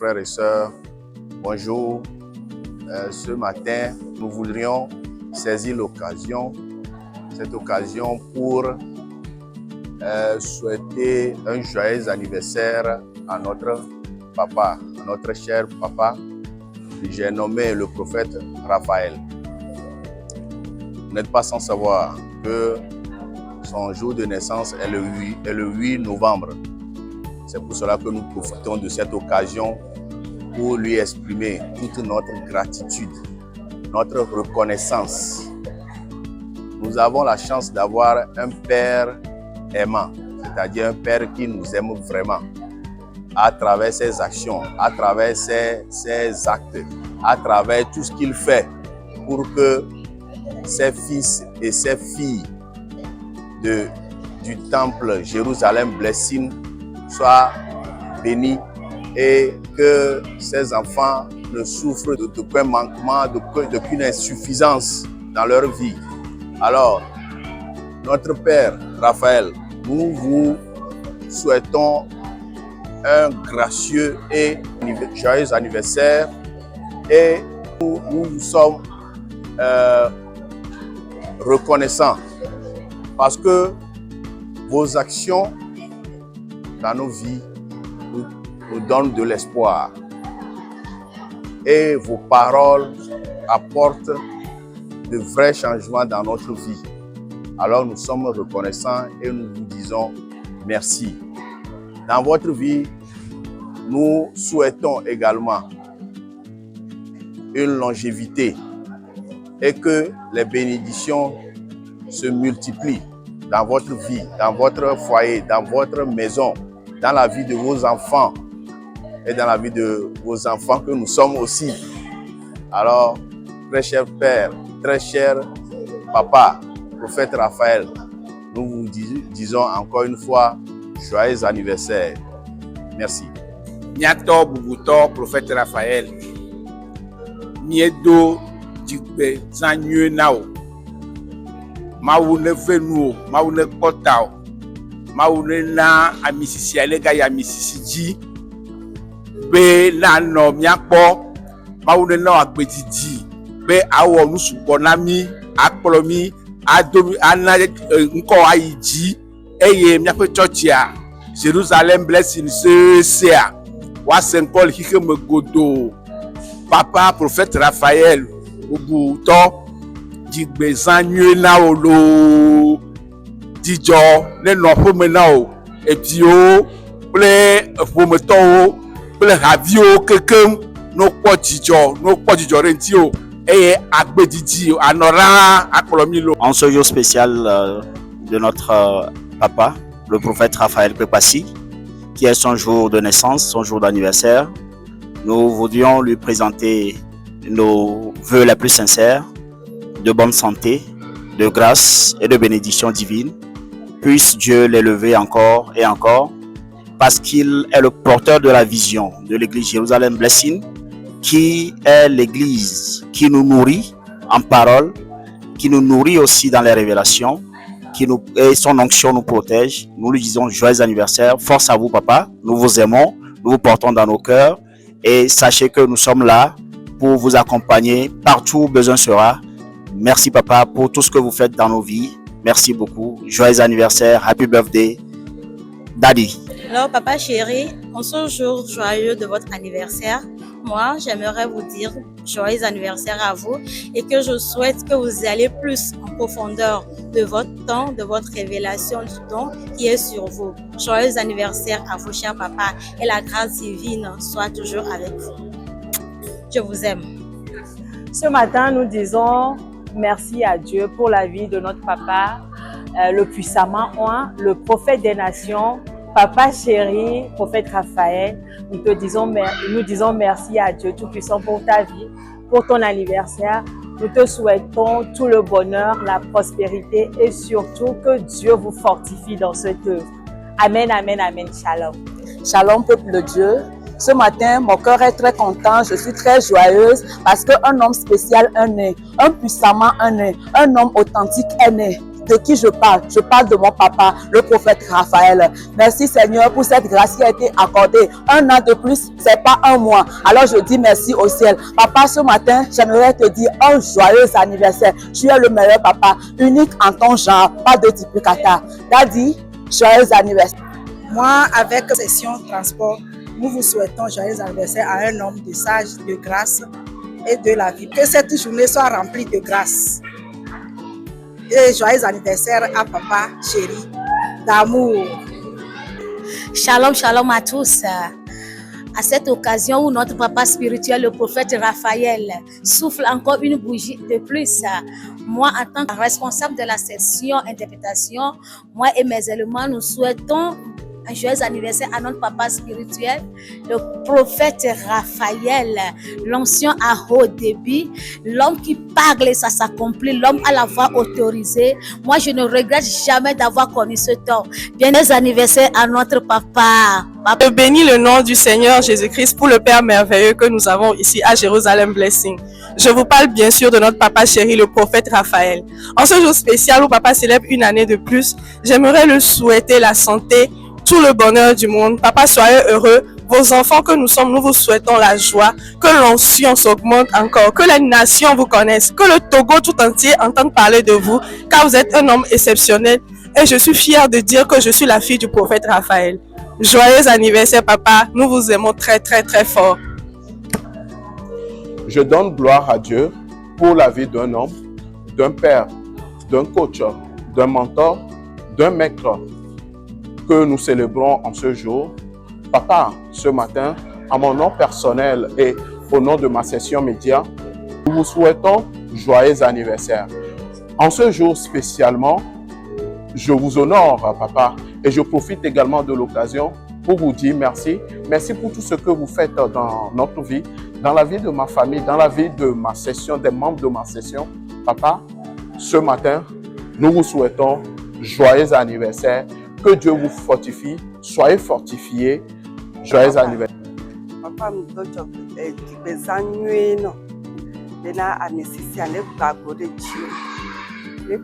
frères et sœurs, bonjour. Ce matin, nous voudrions saisir cette occasion pour souhaiter un joyeux anniversaire à notre papa, à notre cher papa, que j'ai nommé le prophète Raphaël. Vous n'êtes pas sans savoir que son jour de naissance est le 8 novembre. C'est pour cela que nous profitons de cette occasion pour lui exprimer toute notre gratitude, notre reconnaissance. Nous avons la chance d'avoir un père aimant, c'est-à-dire un père qui nous aime vraiment, à travers ses actions, à travers ses actes, à travers tout ce qu'il fait pour que ses fils et ses filles du temple Jérusalem Blessing soient bénis et que ces enfants ne souffrent d'aucun manquement, d'aucune insuffisance dans leur vie. Alors, notre Père Raphaël, nous vous souhaitons un gracieux et joyeux anniversaire et nous vous sommes reconnaissants parce que vos actions dans nos vies nous donnent de l'espoir et vos paroles apportent de vrais changements dans notre vie. Alors nous sommes reconnaissants et nous vous disons merci. Dans votre vie, nous souhaitons également une longévité et que les bénédictions se multiplient dans votre vie, dans votre foyer, dans votre maison, dans la vie de vos enfants et dans la vie de vos enfants que nous sommes aussi. Alors, très cher Père, très cher Papa, prophète Raphaël, nous vous disons encore une fois joyeux anniversaire. Merci. Miato Bubuto, prophète Raphaël. Miedo Jigbe Zanyu Nao. Maoune Venu, Maoune Kotao. Maoune na amisisi alega ya misisi be na no miapo maoune na agbedidi be awo nusubonami akpolomi adomi ana nko ayiji eye miapo churchia Jerusalem Blessing sea wa senkol hikeme godo papa prophète Raphaël obuto Jigbe Zanyu na olo Dijo ne nɔƒe me na o eviwo kple ƒometɔwo kple haviwo kekeŋ n'okpɔ dzidzɔ ɖe ŋuti o eye agbedidi anɔra akplɔ mi lo. En ce jour spécial de notre papa, le prophète Raphaël Pepassi, qui est son jour de naissance, son jour d'anniversaire, nous voudrions lui présenter nos vœux les plus sincères de bonne santé, de grâce et de bénédiction divine. Puisse Dieu l'élever encore et encore, parce qu'il est le porteur de la vision de l'église Jérusalem Blessing, qui est l'église qui nous nourrit en parole, qui nous nourrit aussi dans les révélations, et son onction nous protège. Nous lui disons joyeux anniversaire, force à vous papa, nous vous aimons, nous vous portons dans nos cœurs, et sachez que nous sommes là pour vous accompagner partout où besoin sera. Merci papa pour tout ce que vous faites dans nos vies. Merci beaucoup. Joyeux anniversaire. Happy birthday, Daddy. Alors, papa chéri, en ce jour joyeux de votre anniversaire, moi, j'aimerais vous dire joyeux anniversaire à vous et que je souhaite que vous alliez plus en profondeur de votre temps, de votre révélation du don qui est sur vous. Joyeux anniversaire à vous, cher papa, et la grâce divine soit toujours avec vous. Je vous aime. Ce matin, nous disons merci à Dieu pour la vie de notre papa, le puissamment oint, le prophète des nations, papa chéri, prophète Raphaël. Nous disons merci à Dieu Tout-Puissant pour ta vie, pour ton anniversaire. Nous te souhaitons tout le bonheur, la prospérité et surtout que Dieu vous fortifie dans cette œuvre. Amen, amen, amen. Shalom. Shalom, peuple de Dieu. Ce matin, mon cœur est très content, je suis très joyeuse parce qu'un homme spécial est né, un puissamment est né, un homme authentique est né. de qui je parle? Je parle de mon papa, le prophète Raphaël. Merci Seigneur pour cette grâce qui a été accordée. Un an de plus, c'est pas un mois. Alors je dis merci au ciel. Papa, ce matin, j'aimerais te dire un joyeux anniversaire. Tu es le meilleur papa, unique en ton genre, pas de duplicata. Daddy, joyeux anniversaire. Moi, avec Session Transport, nous vous souhaitons joyeux anniversaire à un homme de sage, de grâce et de la vie. Que cette journée soit remplie de grâce. Et joyeux anniversaire à papa, chéri, d'amour. Shalom, shalom à tous. À cette occasion où notre papa spirituel, le prophète Raphaël, souffle encore une bougie de plus, moi, en tant que responsable de la session interprétation, moi et mes éléments, nous souhaitons un joyeux anniversaire à notre papa spirituel, le prophète Raphaël, l'ancien à haut débit, l'homme qui parle et ça s'accomplit, l'homme à la voix autorisée. Moi, je ne regrette jamais d'avoir connu ce temps. Bienheureux anniversaire à notre papa. Je bénis le nom du Seigneur Jésus-Christ pour le Père merveilleux que nous avons ici à Jérusalem Blessing. Je vous parle bien sûr de notre papa chéri, le prophète Raphaël. En ce jour spécial où papa célèbre une année de plus, j'aimerais lui souhaiter la santé, tout le bonheur du monde. Papa, soyez heureux. Vos enfants que nous sommes, nous vous souhaitons la joie, que l'onction s'augmente encore, que la nation vous connaisse, que le Togo tout entier entende parler de vous, car vous êtes un homme exceptionnel. Et je suis fière de dire que je suis la fille du prophète Raphaël. Joyeux anniversaire, papa. Nous vous aimons très, très, très fort. Je donne gloire à Dieu pour la vie d'un homme, d'un père, d'un coach, d'un mentor, d'un maître que nous célébrons en ce jour. Papa, ce matin, à mon nom personnel et au nom de ma session média, nous vous souhaitons joyeux anniversaire. En ce jour spécialement, je vous honore, papa, et je profite également de l'occasion pour vous dire merci. Merci pour tout ce que vous faites dans notre vie, dans la vie de ma famille, dans la vie de ma session, des membres de ma session. Papa, ce matin, nous vous souhaitons joyeux anniversaire. Que Dieu vous fortifie. Soyez fortifiés. Joyeux anniversaire. Papa, nous sommes des années. Nous sommes des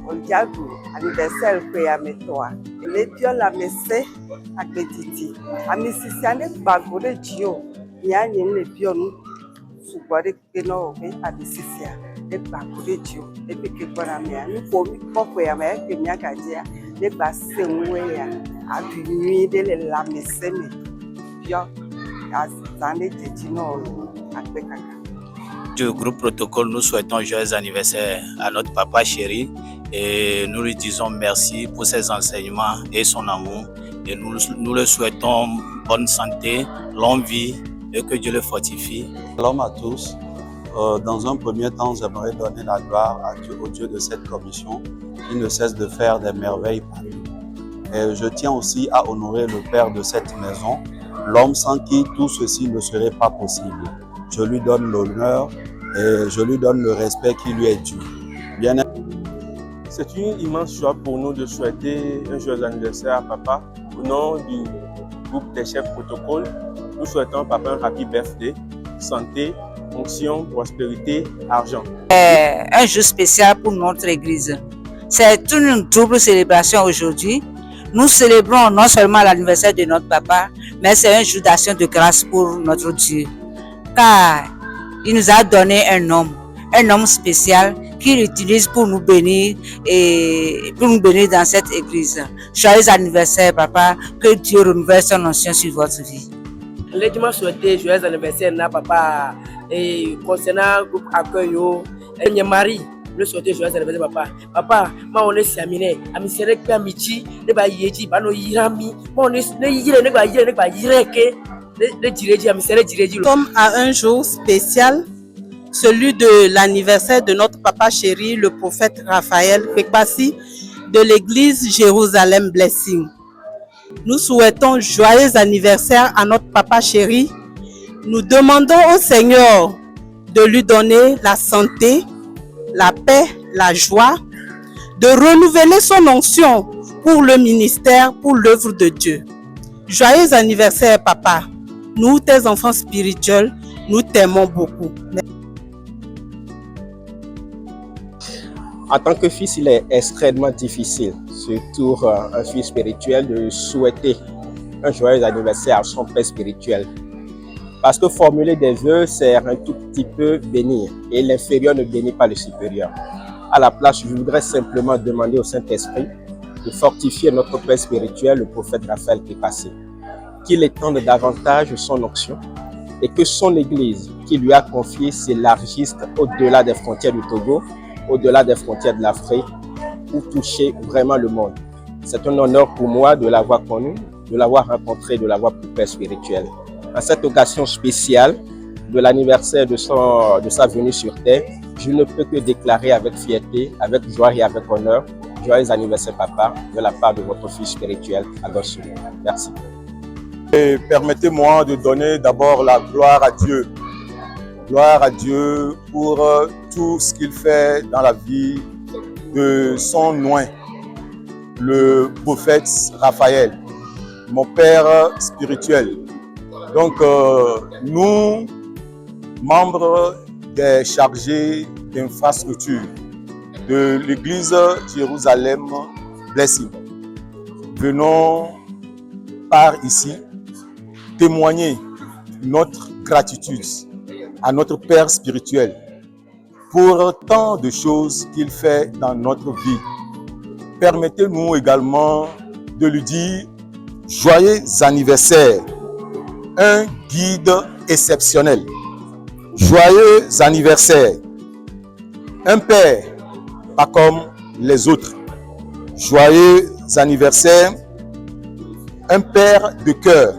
Odiago, anniversaire Koyametoa. Les pioles la messe à Petiti. Amissisiane Bagore Gio. Yann les pioles sous Boire Kenowe à Missisia. Les Bagore Gio. Et puis que Bonamia. Nous pouvons pas Koyamé que Miakadia. Les bassins Ouéa. À nuit de la messe. Pio. À Zane Tino. À Pekaka. Du groupe Protocole, nous souhaitons joyeux anniversaire à notre papa chéri et nous lui disons merci pour ses enseignements et son amour et nous le souhaitons bonne santé, longue vie et que Dieu le fortifie. Shalom à tous. Dans un premier temps, j'aimerais donner la gloire à Dieu, au Dieu de cette commission qui ne cesse de faire des merveilles par nous. Et je tiens aussi à honorer le Père de cette maison, l'homme sans qui tout ceci ne serait pas possible. Je lui donne l'honneur et je lui donne le respect qui lui est dû. Bien. C'est une immense joie pour nous de souhaiter un joyeux anniversaire à papa. Au nom du groupe des chefs protocole, nous souhaitons à papa un happy birthday, santé, onction, prospérité, argent. Un jour spécial pour notre église. C'est une double célébration aujourd'hui. Nous célébrons non seulement l'anniversaire de notre papa, mais c'est un jour d'action de grâce pour notre Dieu. Car il nous a donné un homme spécial qu'il utilise pour nous bénir et pour nous bénir dans cette église. Joyeux anniversaire, papa, que Dieu renouvelle son onction sur votre vie. Les dimanches souhaité joyeux anniversaire à papa et concernant le groupe accueil et Marie. Le souhaiter joyeux anniversaire papa. Papa, moi on est saminé, ami serek pa michi, ne ba yeji, ba no yirami, moi on est ne yire ne ba yireke. Nous sommes à un jour spécial, celui de l'anniversaire de notre papa chéri, le prophète Raphaël Kwekpasi, de l'église Jérusalem Blessing. Nous souhaitons joyeux anniversaire à notre papa chéri. Nous demandons au Seigneur de lui donner la santé, la paix, la joie, de renouveler son onction pour le ministère, pour l'œuvre de Dieu. Joyeux anniversaire, papa. Nous, tes enfants spirituels, nous t'aimons beaucoup. En tant que fils, il est extrêmement difficile, surtout un fils spirituel, de souhaiter un joyeux anniversaire à son père spirituel. Parce que formuler des vœux, c'est un tout petit peu bénir, et l'inférieur ne bénit pas le supérieur. À la place, je voudrais simplement demander au Saint-Esprit de fortifier notre père spirituel, le prophète Raphaël Kekpassi, qu'il étende davantage son onction et que son Église, qui lui a confié, s'élargisse au-delà des frontières du Togo, au-delà des frontières de l'Afrique, pour toucher vraiment le monde. C'est un honneur pour moi de l'avoir connu, de l'avoir rencontré, de l'avoir pour père spirituel. À cette occasion spéciale de l'anniversaire de sa venue sur Terre, je ne peux que déclarer avec fierté, avec joie et avec honneur, joyeux anniversaire papa, de la part de votre fils spirituel, Adossou. Merci. Et permettez-moi de donner d'abord la gloire à Dieu. Gloire à Dieu pour tout ce qu'il fait dans la vie de son oint, le prophète Raphaël, mon père spirituel. Donc, nous, membres des chargés d'infrastructure de l'église Jérusalem Blessing, venons par ici témoigner notre gratitude à notre Père spirituel pour tant de choses qu'il fait dans notre vie. Permettez-nous également de lui dire joyeux anniversaire, un guide exceptionnel. Joyeux anniversaire, un père pas comme les autres. Joyeux anniversaire, un père de cœur.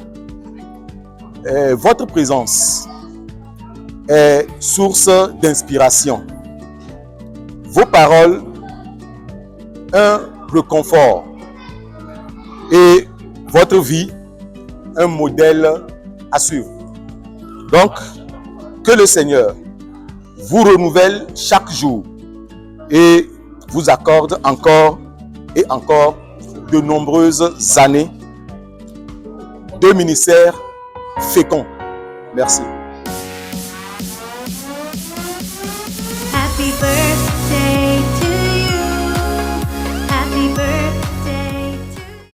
Votre présence est source d'inspiration. Vos paroles, un réconfort. Et votre vie, un modèle à suivre. Donc, que le Seigneur vous renouvelle chaque jour et vous accorde encore et encore de nombreuses années de ministère fécond. Merci. Happy birthday.